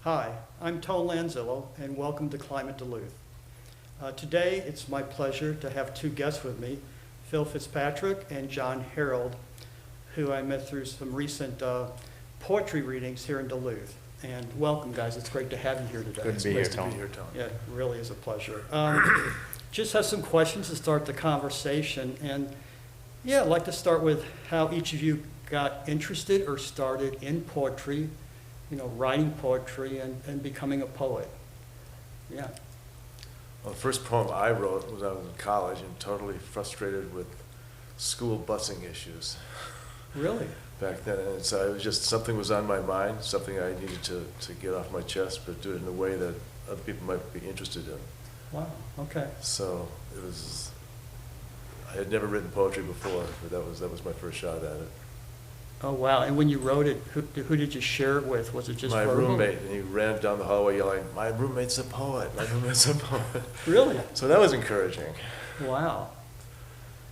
Hi, I'm Tone Lanzillo, and welcome to Climate-Duluth. Today, it's my pleasure to have two guests with me, Phil Fitzpatrick and John Herold, who I met through some recent poetry readings here in Duluth. And welcome, guys. It's great to have you here today. Good to be here, Tone. Yeah, it really is a pleasure. Just have some questions to start the conversation. And yeah, I'd like to start with how each of you got interested or started in poetry, you know, writing poetry and becoming a poet. Yeah. Well, the first poem I wrote was when I was in college and totally frustrated with school busing issues Really? back then. And so it was just something was on my mind, something I needed to get off my chest, but do it in a way that other people might be interested in. Wow, okay. So it was, I had never written poetry before, but that was my first shot at it. Oh, wow. And when you wrote it, who did you share it with? Was it just My verbal? roommate, and he ran down the hallway yelling, "My roommate's a poet, my roommate's a poet." Really? So that was encouraging. Wow.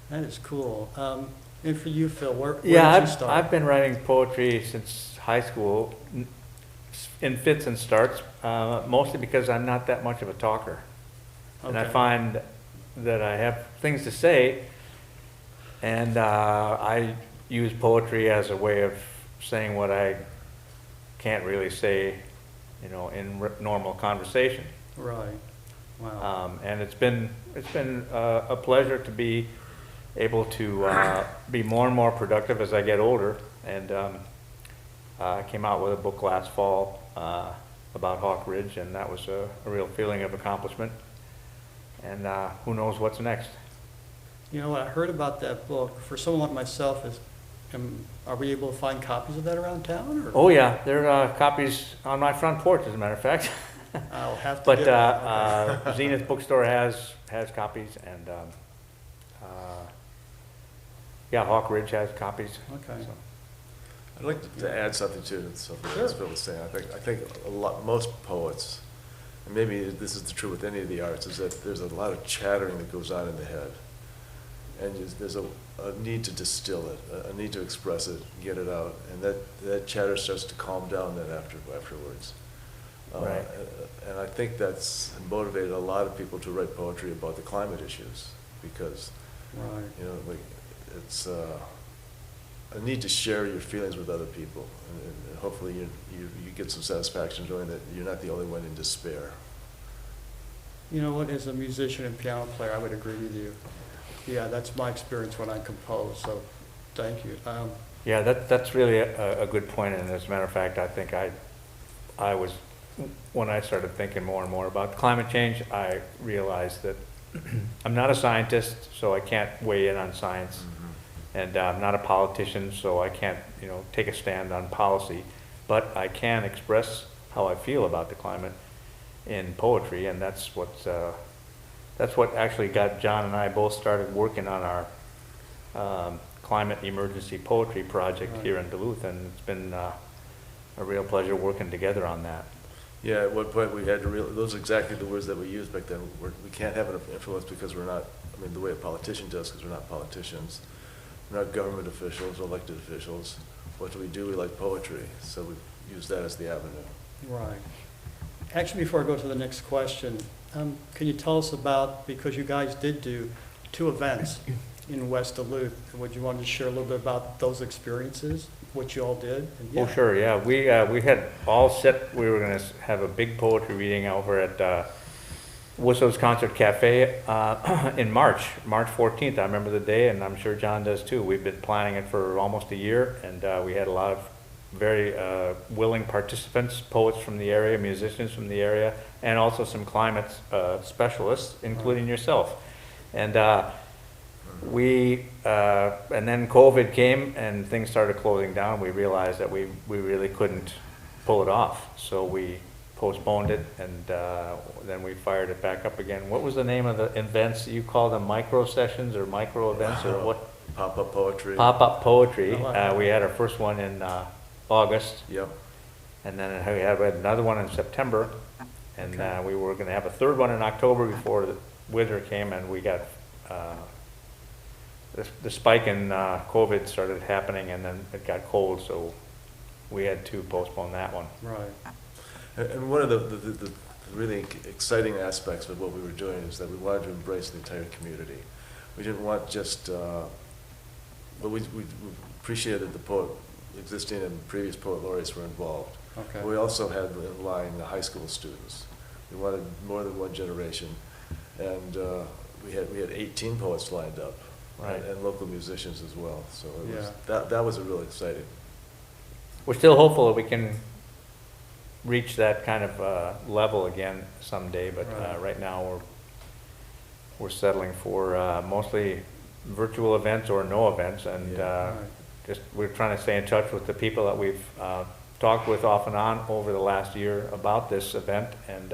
That is cool. And for you, Phil, where did you start? I've been writing poetry since high school, in fits and starts, mostly because I'm not that much of a talker. And I Okay. find that I have things to say, and I use poetry as a way of saying what I can't really say, you know, in normal conversation. Right. Wow. And it's been a pleasure to be able to be more and more productive as I get older. And I came out with a book last fall about Hawk Ridge, and that was a real feeling of accomplishment. And who knows what's next? You know what I heard about that book, for someone like myself, is are we able to find copies of that around town? Or? Oh yeah, there are copies on my front porch, as a matter of fact. I'll have to But get one. Okay. Zenith Bookstore has copies, and yeah, Hawk Ridge has copies. Okay. So. I'd like to add something to something Sure. that Phil was saying. I think most poets, and maybe this is true with any of the arts, is that there's a lot of chattering that goes on in the head. And there's a need to distill it, a need to express it, get it out, and that chatter starts to calm down then afterwards. Right. And I think that's motivated a lot of people to write poetry about the climate issues, because Right. you know, like, it's a need to share your feelings with other people, and hopefully you get some satisfaction knowing that you're not the only one in despair. You know what, as a musician and piano player, I would agree with you. Yeah, that's my experience when I compose, so thank you. Yeah, that's really a good point, and as a matter of fact, I think I was, when I started thinking more and more about climate change, I realized that I'm not a scientist, so I can't weigh in on science, and I'm not a politician, so I can't, you know, take a stand on policy, but I can express how I feel about the climate in poetry, and that's what actually got John and I both started working on our climate emergency poetry project Right. here in Duluth, and it's been a real pleasure working together on that. Yeah, at one point we had to those are exactly the words that we used back then. We can't have an influence because we're not, I mean, the way a politician does, because we're not politicians. We're not government officials or elected officials. What do? We like poetry, so we use that as the avenue. Right. Actually, before I go to the next question, can you tell us about, because you guys did do 2 events in West Duluth, would you want to share a little bit about those experiences, what you all did? And Oh, sure, yeah. We had all set, we were going to have a big poetry reading over at Wissow's Concert Cafe in March 14th. I remember the day, and I'm sure John does too. We've been planning it for almost a year, and we had a lot of very willing participants, poets from the area, musicians from the area, and also some climate specialists, including yourself. And and then COVID came and things started closing down. We realized that we really couldn't pull it off. So we postponed it, and then we fired it back up again. What was the name of the events? You called them micro sessions or micro events or what? Pop-up poetry. Pop-up poetry. I like that. We had our first one in August, Yep. and then we had another one in September, and Okay. we were going to have a third one in October before the winter came, and we got the spike in COVID started happening, and then it got cold, so we had to postpone that one. Right. And one of the really exciting aspects of what we were doing is that we wanted to embrace the entire community. We didn't want just, but we appreciated that the poet, existing and previous poet laureates were involved. Okay. We also had in line the high school students. We wanted more than one generation, and we had 18 poets lined up, Right. and local musicians as well. So it was, Yeah. that was a real exciting. We're still hopeful that we can reach that kind of level again someday, but Right. right now we're settling for mostly virtual events or no events, and Right. just we're trying to stay in touch with the people that we've talked with off and on over the last year about this event, and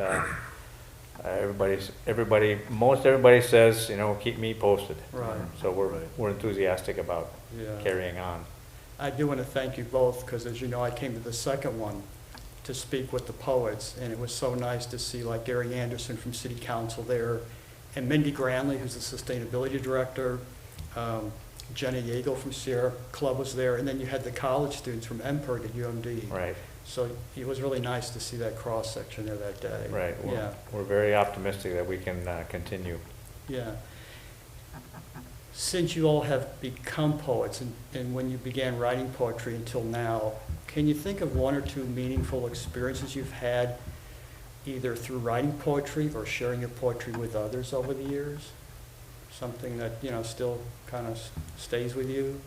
most everybody says, keep me posted. Right. So Right. we're enthusiastic about Yeah. carrying on. I do want to thank you both, because as you know, I came to the second one to speak with the poets, and it was so nice to see like Gary Anderson from City Council there, and Mindy Granley, who's the Sustainability Director, Jenny Yeagle from Sierra Club was there, and then you had the college students from MPERG at UMD. Right. So it was really nice to see that cross-section there that day. Right. Yeah, We're very optimistic that we can continue. yeah. Since you all have become poets, and when you began writing poetry until now, can you think of one or two meaningful experiences you've had, either through writing poetry or sharing your poetry with others over the years? Something that, still kind of stays with you?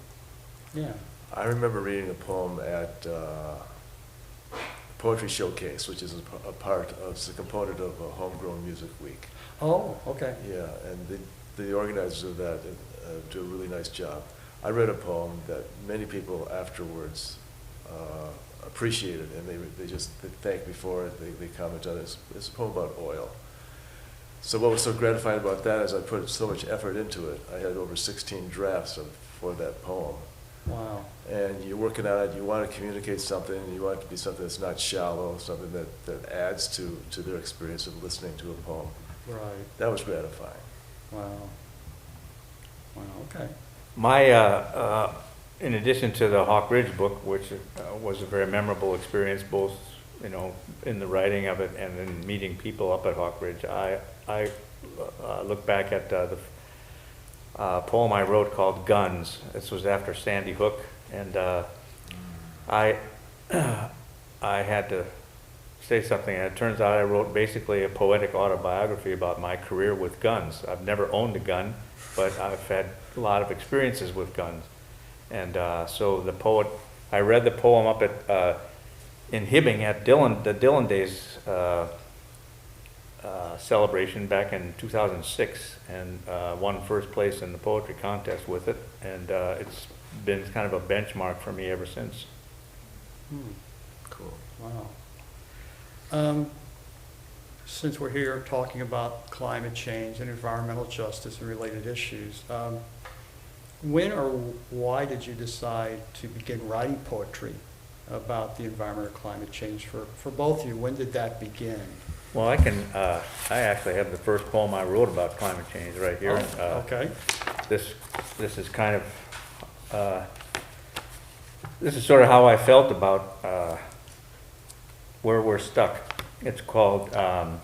Yeah. I remember reading a poem at Poetry Showcase, which is a part of, it's a component of Homegrown Music Week. Oh, okay. Yeah, and the organizers of that do a really nice job. I read a poem that many people afterwards appreciated, and they just thanked me for it. They commented on it. It's a poem about oil. So what was so gratifying about that is I put so much effort into it. I had over 16 drafts for that poem. Wow. And you're working on it, you want to communicate something, and you want it to be something that's not shallow, something that adds to their experience of listening to a poem. Right. That was gratifying. Wow. Wow, okay. My, in addition to the Hawk Ridge book, which was a very memorable experience, both, in the writing of it and in meeting people up at Hawk Ridge, I look back at the poem I wrote called Guns. This was after Sandy Hook, and I had to say something, and it turns out I wrote basically a poetic autobiography about my career with guns. I've never owned a gun, but I've had a lot of experiences with guns. And so I read the poem up at in Hibbing at the Dillon Days celebration back in 2006, and won first place in the poetry contest with it, and it's been kind of a benchmark for me ever since. Cool. Wow. Since we're here talking about climate change and environmental justice and related issues, when or why did you decide to begin writing poetry about the environment or climate change for both of you? When did that begin? Well, I actually have the first poem I wrote about climate change right here. Oh, okay. This is kind of, this is sort of how I felt about where we're stuck. It's called That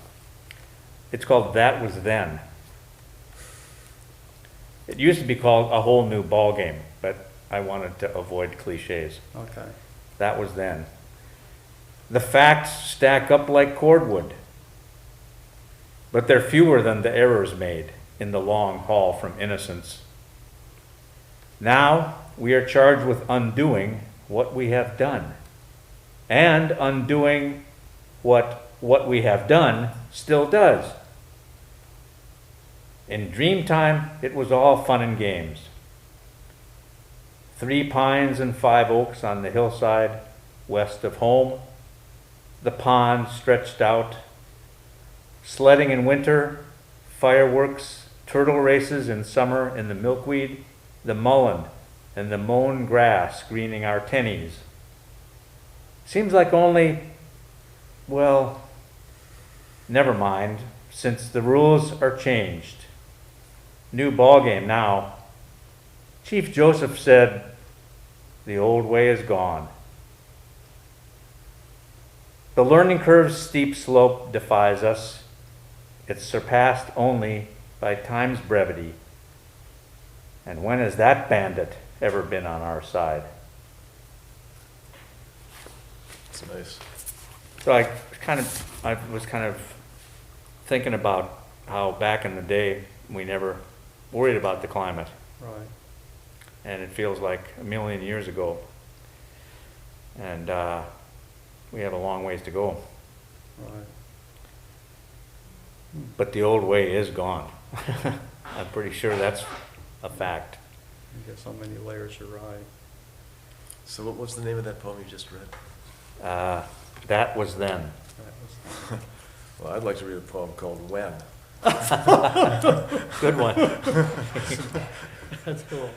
Was Then. It used to be called A Whole New Ball Game, but I wanted to avoid cliches. Okay. That was then. The facts stack up like cordwood, but they're fewer than the errors made in the long haul from innocence. Now we are charged with undoing what we have done, and undoing what we have done still does. In dreamtime, it was all fun and games. 3 pines and 5 oaks on the hillside west of home, the pond stretched out, sledding in winter, fireworks, turtle races in summer in the milkweed, the mullein and the mown grass greening our tennies. Seems like only, well, never mind, since the rules are changed. New ball game now. Chief Joseph said, the old way is gone. The learning curve's steep slope defies us. It's surpassed only by time's brevity. And when has that bandit ever been on our side? It's nice. So I was kind of thinking about how back in the day, we never worried about the climate. Right. And it feels like a million years ago. And we have a long ways to go. Right. But the old way is gone. I'm pretty sure that's a fact. I guess on many layers you're right. So what was the name of that poem you just read? That was then. That was Well, I'd like to read a poem called When. Good one. That's cool.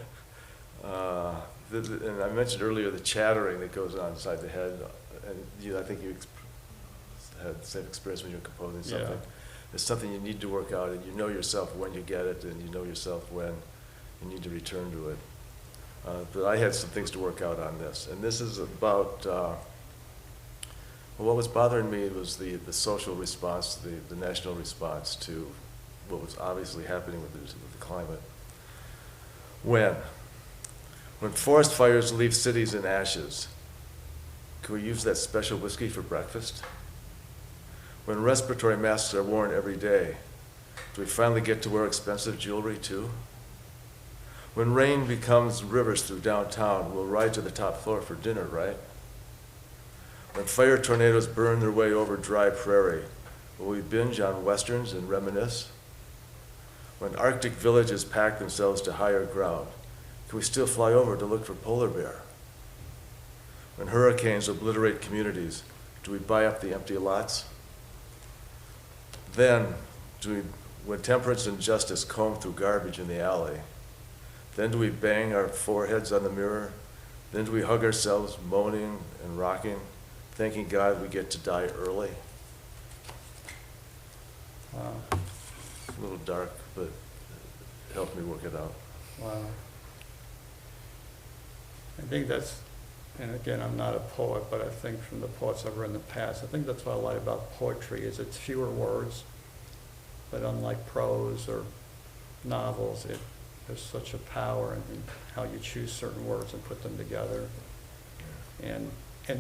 And I mentioned earlier the chattering that goes on inside the head, and I think you had the same experience when you were composing something. Yeah. It's something you need to work out, and you know yourself when you get it, and you know yourself when you need to return to it. But I had some things to work out on this, and this is about, well, what was bothering me was the social response, the national response to what was obviously happening with the climate. When forest fires leave cities in ashes, can we use that special whiskey for breakfast? When respiratory masks are worn every day, do we finally get to wear expensive jewelry too? When rain becomes rivers through downtown, we'll ride to the top floor for dinner, right? When fire tornadoes burn their way over dry prairie, will we binge on westerns and reminisce? When Arctic villages pack themselves to higher ground, can we still fly over to look for polar bear? When hurricanes obliterate communities, do we buy up the empty lots? Then, when temperance and justice comb through garbage in the alley, then do we bang our foreheads on the mirror? Then do we hug ourselves, moaning and rocking, thanking God we get to die early? Wow. A little dark, but it helped me work it out. Wow. I think that's, and again, I'm not a poet, but I think from the poets I've read in the past, I think that's what I like about poetry is it's fewer words, but unlike prose or novels, there's such a power in how you choose certain words and put them together. And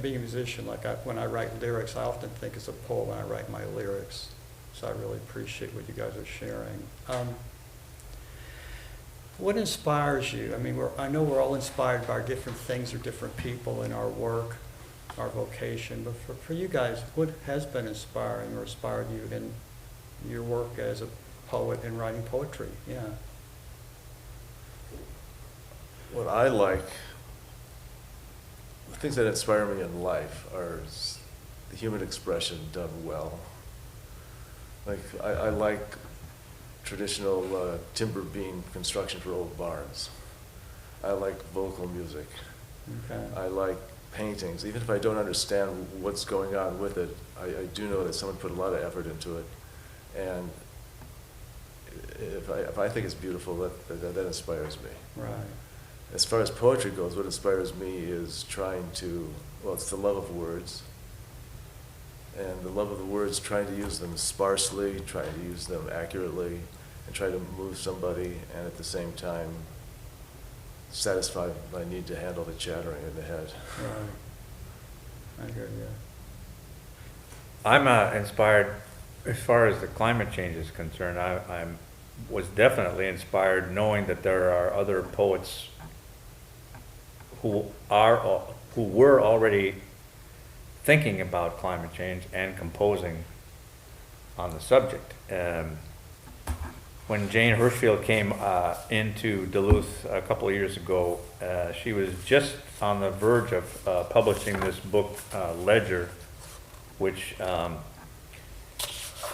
being a musician, like when I write lyrics, I often think as a poet when I write my lyrics. So I really appreciate what you guys are sharing. What inspires you? I mean, I know we're all inspired by different things or different people in our work, our vocation, but for you guys, what has been inspiring or inspired you in your work as a poet and writing poetry? Yeah. What I like, the things that inspire me in life are the human expression done well. Like, I like traditional timber beam construction for old barns. I like vocal music. Okay. I like paintings. Even if I don't understand what's going on with it, I do know that someone put a lot of effort into it. And if I think it's beautiful, that inspires me. Right. As far as poetry goes, what inspires me is trying to, well, it's the love of words. And the love of the words, trying to use them sparsely, trying to use them accurately, and try to move somebody, and at the same time, satisfy my need to handle the chattering in the head. Right. I hear you. I'm inspired, as far as the climate change is concerned, I was definitely inspired knowing that there are other poets who were already thinking about climate change and composing on the subject. When Jane Hirschfield came into Duluth a couple of years ago, she was just on the verge of publishing this book, Ledger, which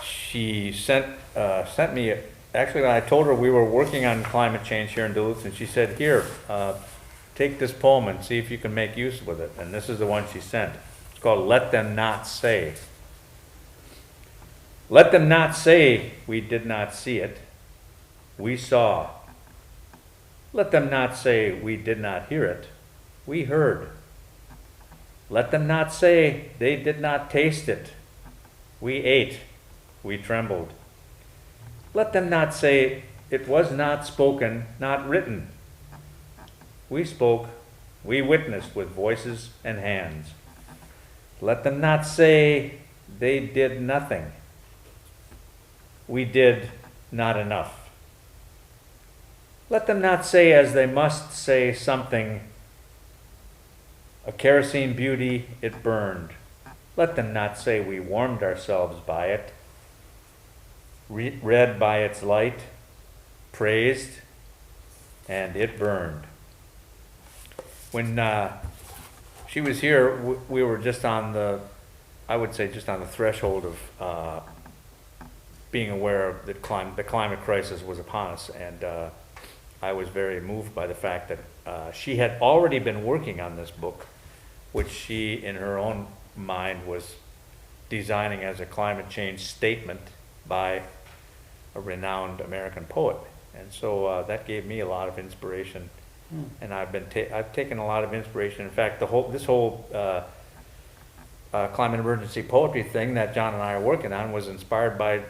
she sent me, actually when I told her we were working on climate change here in Duluth, and she said, here, take this poem and see if you can make use with it. And this is the one she sent. It's called Let Them Not Say. Let them not say we did not see it. We saw. Let them not say we did not hear it. We heard. Let them not say they did not taste it. We ate, we trembled. Let them not say it was not spoken, not written. We spoke, we witnessed with voices and hands. Let them not say they did nothing. We did not enough. Let them not say as they must say something, a kerosene beauty, it burned. Let them not say we warmed ourselves by it, read by its light, praised, and it burned. When she was here, we were just on the, I would say just on the threshold of being aware of that the climate crisis was upon us, and I was very moved by the fact that she had already been working on this book, which she, in her own mind, was designing as a climate change statement by a renowned American poet. And so that gave me a lot of inspiration. And I've taken a lot of inspiration. In fact, this whole climate emergency poetry thing that John and I are working on was inspired by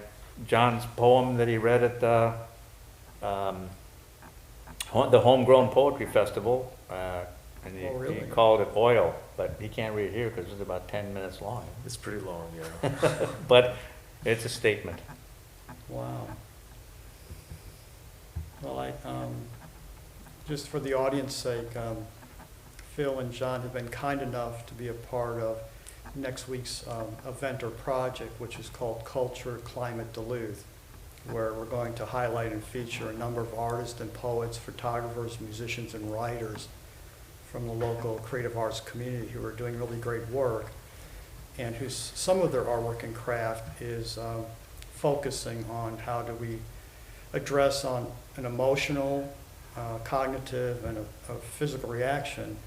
John's poem that he read at the Homegrown Poetry Festival. And Oh, really? he called it Oil, but he can't read it here because it's about 10 minutes long. It's pretty long, yeah. But it's a statement. Wow. Well, just for the audience sake, Phil and John have been kind enough to be a part of next week's event or project, which is called Culture Climate-Duluth, where we're going to highlight and feature a number of artists and poets, photographers, musicians, and writers from the local creative arts community who are doing really great work, and some of their artwork and craft is focusing on how do we address on an emotional, cognitive, and a physical reaction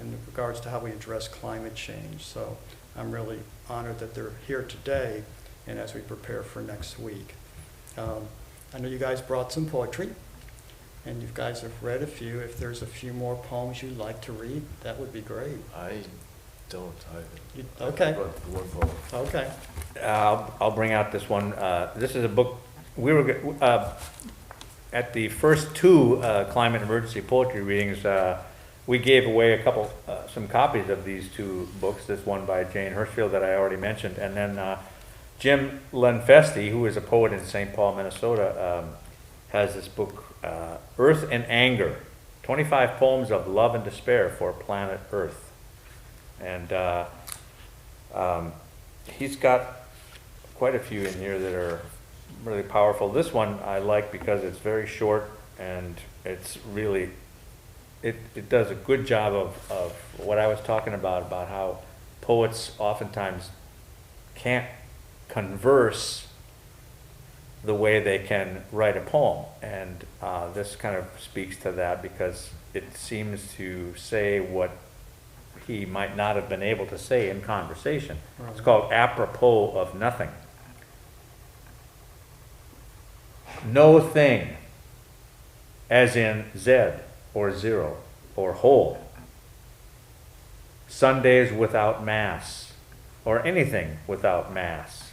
in regards to how we address climate change. So I'm really honored that they're here today and as we prepare for next week. I know you guys brought some poetry, and you guys have read a few. If there's a few more poems you'd like to read, that would be great. I don't either. Okay. I brought one poem. Okay. I'll bring out this one. This is a book, we were, at the first two climate emergency poetry readings, we gave away some copies of these two books, this one by Jane Hirschfield that I already mentioned, and then Jim Lenfesti, who is a poet in St. Paul, Minnesota, has this book, Earth and Anger, 25 Poems of Love and Despair for Planet Earth. And he's got quite a few in here that are really powerful. This one I like because it's very short, and it's really, it does a good job of what I was talking about how poets oftentimes can't converse the way they can write a poem. And this kind of speaks to that because it seems to say what he might not have been able to say in conversation. Right. It's called Apropos of Nothing. No thing, as in Z or zero or whole. Sundays without mass, or anything without mass.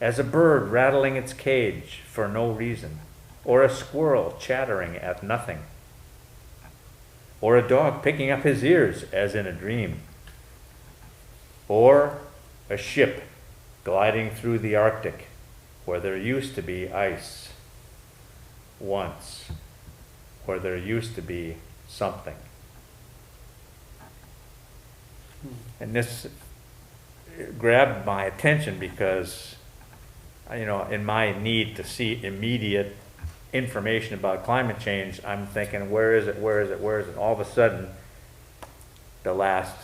As a bird rattling its cage for no reason, or a squirrel chattering at nothing, or a dog picking up his ears as in a dream, or a ship gliding through the Arctic where there used to be ice once, where there used to be something. And this grabbed my attention because, you know, in my need to see immediate information about climate change, I'm thinking, where is it, where is it, where is it? All of a sudden, the last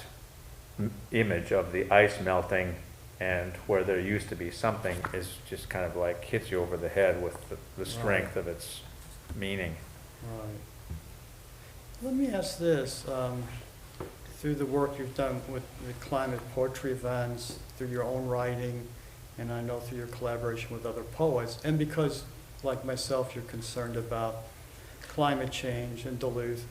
image of the ice melting and where there used to be something is just kind of like hits you over the head with the strength of its meaning. Right. Let me ask this. Through the work you've done with the climate poetry events, through your own writing, and I know through your collaboration with other poets, and because, like myself, you're concerned about climate change in Duluth,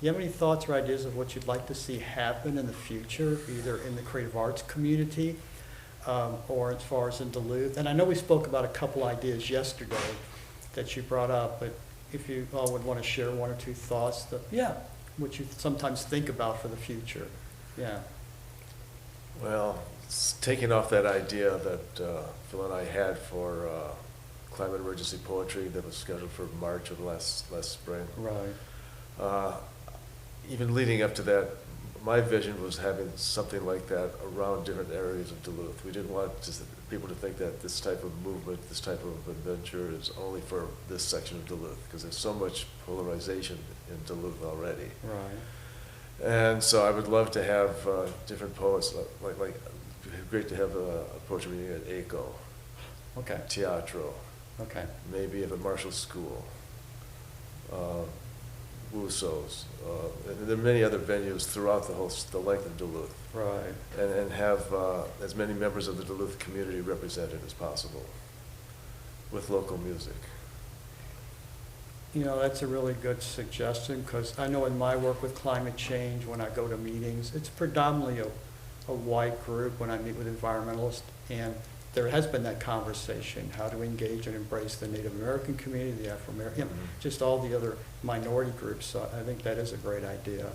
you have any thoughts or ideas of what you'd like to see happen in the future, either in the creative arts community or as far as in Duluth? And I know we spoke about a couple ideas yesterday that you brought up, but if you all would want to share one or two thoughts that, what you sometimes think about for the future. Yeah. Well, taking off that idea that Phil and I had for climate emergency poetry that was scheduled for March of last spring. Right. Even leading up to that, my vision was having something like that around different areas of Duluth. We didn't want people to think that this type of movement, this type of adventure is only for this section of Duluth, because there's so much polarization in Duluth already. Right. And so I would love to have different poets, like it'd be great to have a poetry reading at ACO, Okay. Teatro, Okay. maybe at the Marshall School, Wusos, and there are many other venues throughout the length of Duluth. Right. And have as many members of the Duluth community represented as possible with local music. You know, that's a really good suggestion, because I know in my work with climate change, when I go to meetings, it's predominantly a white group when I meet with environmentalists, and there has been that conversation, how to engage and embrace the Native American community, the Afro-American, just all the other minority groups. So I think that is a great idea.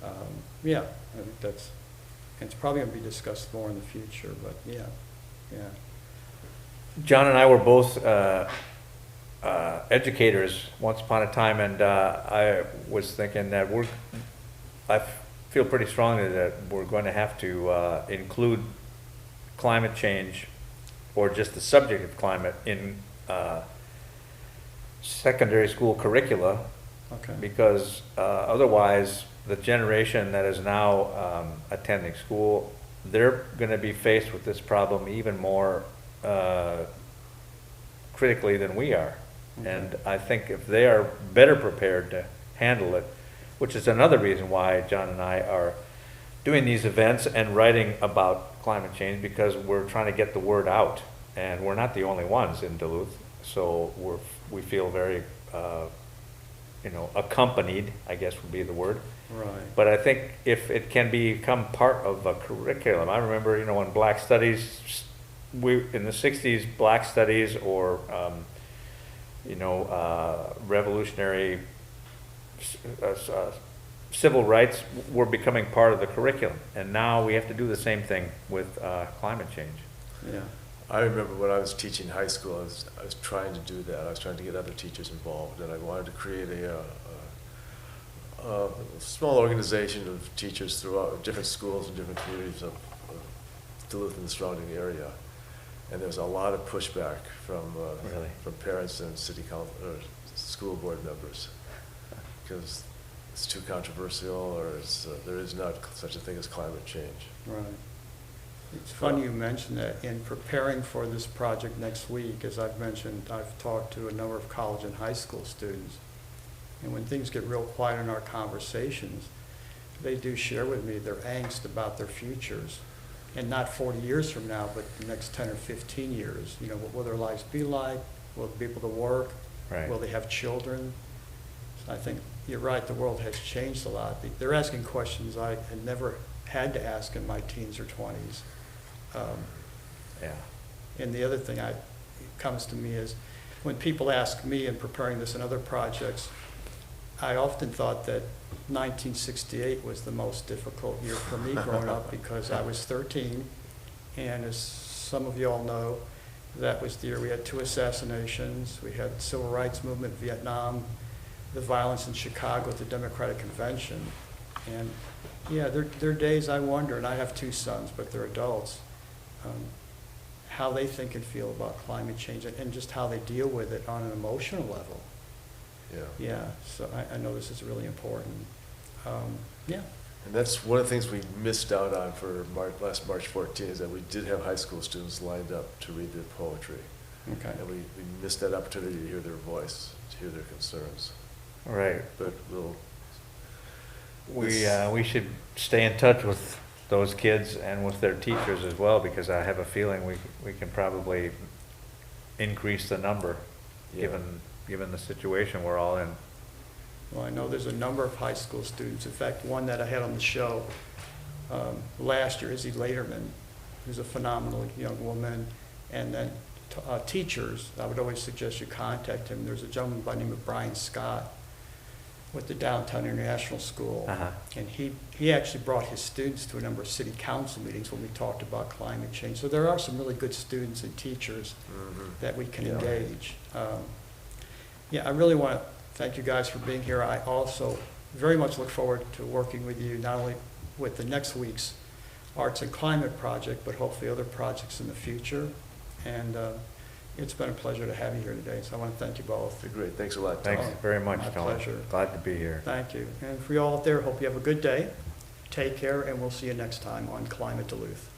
I think it's probably going to be discussed more in the future, but yeah. John and I were both educators once upon a time, and I was thinking that I feel pretty strongly that we're going to have to include climate change, or just the subject of climate, in secondary school curricula. Okay. Because otherwise, the generation that is now attending school, they're going to be faced with this problem even more critically than we are. Okay. And I think if they are better prepared to handle it, which is another reason why John and I are doing these events and writing about climate change, because we're trying to get the word out, and we're not the only ones in Duluth. So we feel very, accompanied, I guess would be the word. Right. But I think if it can become part of a curriculum, I remember, in Black Studies, in the 60s, Black Studies or, revolutionary civil rights were becoming part of the curriculum. And now we have to do the same thing with climate change. Yeah. I remember when I was teaching high school, I was trying to do that. I was trying to get other teachers involved, and I wanted to create a small organization of teachers throughout different schools and different communities of Duluth and the surrounding area. And there was a lot of pushback from parents and city council or school board members, because it's too controversial, or there is not such a thing as climate change. Right. It's funny you mentioned that. In preparing for this project next week, as I've mentioned, I've talked to a number of college and high school students. And when things get real quiet in our conversations, they do share with me their angst about their futures. And not 40 years from now, but the next 10 or 15 years. What will their lives be like? Will they be able to work? Right. Will they have children? I think you're right, the world has changed a lot. They're asking questions I had never had to ask in my teens or 20s. And the other thing comes to me is, when people ask me in preparing this and other projects, I often thought that 1968 was the most difficult year for me growing up, because I was 13, and as some of you all know, that was the year we had 2 assassinations, we had the civil rights movement, Vietnam, the violence in Chicago at the Democratic Convention. And yeah, there are days I wonder, and I have 2 sons, but they're adults, how they think and feel about climate change, and just how they deal with it on an emotional level. Yeah, so I know this is really important. And that's one of the things we missed out on for last March 14th, is that we did have high school students lined up to read their poetry. Okay. And we missed that opportunity to hear their voice, to hear their concerns. Right. But We should stay in touch with those kids and with their teachers as well, because I have a feeling we can probably increase the number, given the situation we're all in. Well, I know there's a number of high school students. In fact, one that I had on the show last year, Izzy Laterman, who's a phenomenal young woman. And then teachers, I would always suggest you contact him. There's a gentleman by the name of Brian Scott with the Downtown International School. Uh-huh. And he actually brought his students to a number of city council meetings when we talked about climate change. So there are some really good students and teachers that we can engage. Yeah, I really want to thank you guys for being here. I also very much look forward to working with you, not only with the next week's Arts and Climate Project, but hopefully other projects in the future. And it's been a pleasure to have you here today, so I want to thank you both. Great, thanks a lot, Tom. Thanks very much, My Tony. pleasure. Glad to be here. Thank you. And for you all out there, hope you have a good day. Take care, and we'll see you next time on Climate-Duluth.